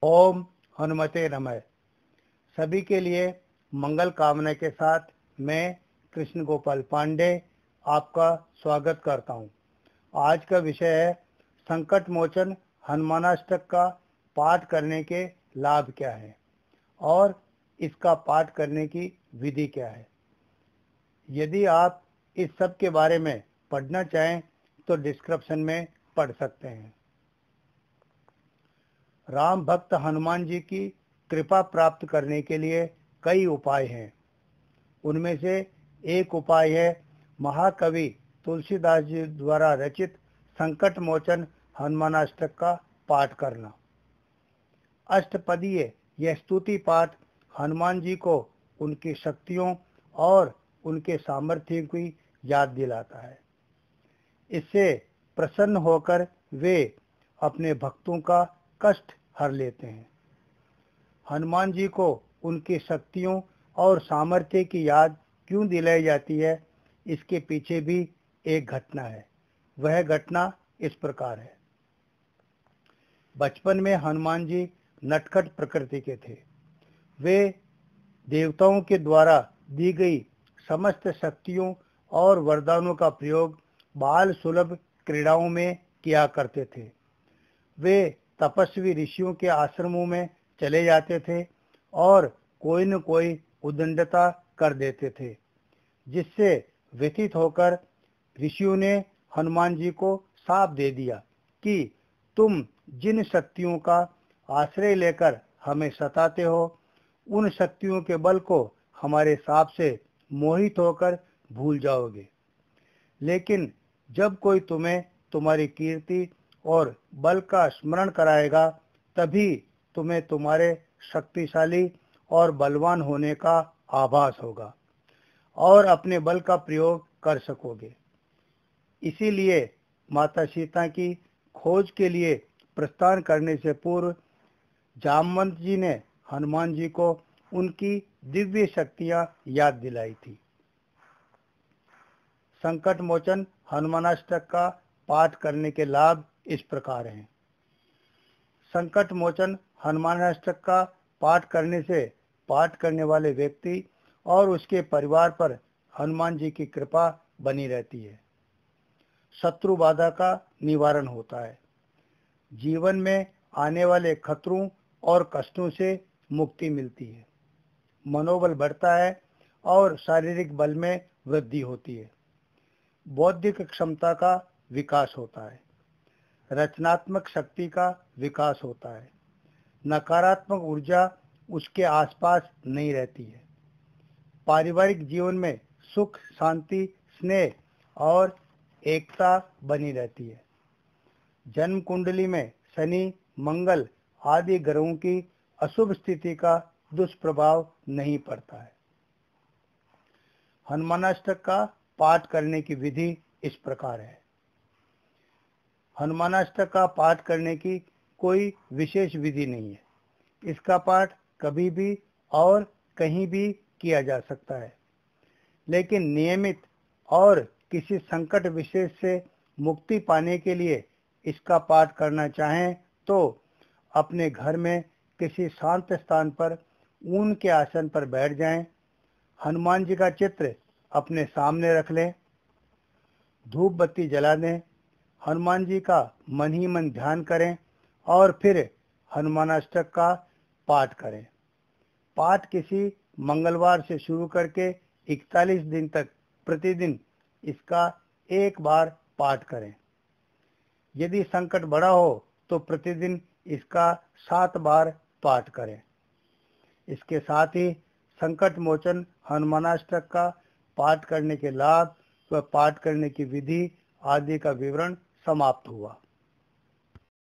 ओम हनुमते नमः। सभी के लिए मंगल कामना के साथ मैं कृष्ण गोपाल पांडे आपका स्वागत करता हूं। आज का विषय है संकट मोचन हनुमानाष्टक का पाठ करने के लाभ क्या है और इसका पाठ करने की विधि क्या है। यदि आप इस सब के बारे में पढ़ना चाहें तो डिस्क्रिप्शन में पढ़ सकते हैं। राम भक्त हनुमान जी की कृपा प्राप्त करने के लिए कई उपाय हैं। उनमें से एक उपाय है महाकवि तुलसीदास जी द्वारा रचित संकट मोचन हनुमानाष्टक का पाठ करना। अष्टपदीय यह स्तुति पाठ हनुमान जी को उनकी शक्तियों और उनके सामर्थ्य की याद दिलाता है। इससे प्रसन्न होकर वे अपने भक्तों का कष्ट हर लेते हैं। हनुमान जी को उनकी शक्तियों और सामर्थ्य की याद क्यों दिलाई जाती है, इसके पीछे भी एक घटना है। वह घटना इस प्रकार है। बचपन में हनुमान जी नटखट प्रकृति के थे। वे देवताओं के द्वारा दी गई समस्त शक्तियों और वरदानों का प्रयोग बाल सुलभ क्रीड़ाओं में किया करते थे। वे तपस्वी ऋषियों के आश्रमों में चले जाते थे और कोई न कोई उद्दंडता कर देते थे, जिससे व्यथित होकर ऋषियों ने हनुमान जी को शाप दे दिया कि तुम जिन शक्तियों का आश्रय लेकर हमें सताते हो, उन शक्तियों के बल को हमारे शाप से मोहित होकर भूल जाओगे। लेकिन जब कोई तुम्हें तुम्हारी कीर्ति और बल का स्मरण कराएगा, तभी तुम्हें तुम्हारे शक्तिशाली और बलवान होने का आभास होगा और अपने बल का प्रयोग कर सकोगे। इसीलिए माता सीता की खोज के लिए प्रस्थान करने से पूर्व जामवंत जी ने हनुमान जी को उनकी दिव्य शक्तियां याद दिलाई थी। संकट मोचन हनुमानाष्टक का पाठ करने के लाभ इस प्रकार हैं। संकट मोचन हनुमानाष्टक का पाठ करने से पाठ करने वाले व्यक्ति और उसके परिवार पर हनुमान जी की कृपा बनी रहती है। शत्रु बाधा का निवारण होता है। जीवन में आने वाले खतरों और कष्टों से मुक्ति मिलती है। मनोबल बढ़ता है और शारीरिक बल में वृद्धि होती है। बौद्धिक क्षमता का विकास होता है। रचनात्मक शक्ति का विकास होता है। नकारात्मक ऊर्जा उसके आसपास नहीं रहती है। पारिवारिक जीवन में सुख, शांति, स्नेह और एकता बनी रहती है। जन्म कुंडली में शनि, मंगल आदि ग्रहों की अशुभ स्थिति का दुष्प्रभाव नहीं पड़ता है। हनुमानाष्टक का पाठ करने की विधि इस प्रकार है। हनुमानाष्टक का पाठ करने की कोई विशेष विधि नहीं है। इसका पाठ कभी भी और कहीं भी किया जा सकता है, लेकिन नियमित और किसी संकट विशेष से मुक्ति पाने के लिए इसका पाठ करना चाहें तो अपने घर में किसी शांत स्थान पर ऊन के आसन पर बैठ जाएं। हनुमान जी का चित्र अपने सामने रख लें। धूप बत्ती जला दें। हनुमान जी का मन ही मन ध्यान करें और फिर हनुमानाष्टक का पाठ करें। पाठ किसी मंगलवार से शुरू करके 41 दिन तक प्रतिदिन इसका एक बार पाठ करें। यदि संकट बड़ा हो तो प्रतिदिन इसका 7 बार पाठ करें। इसके साथ ही संकट मोचन हनुमानाष्टक का पाठ करने के लाभ व पाठ करने की विधि आदि का विवरण समाप्त हुआ।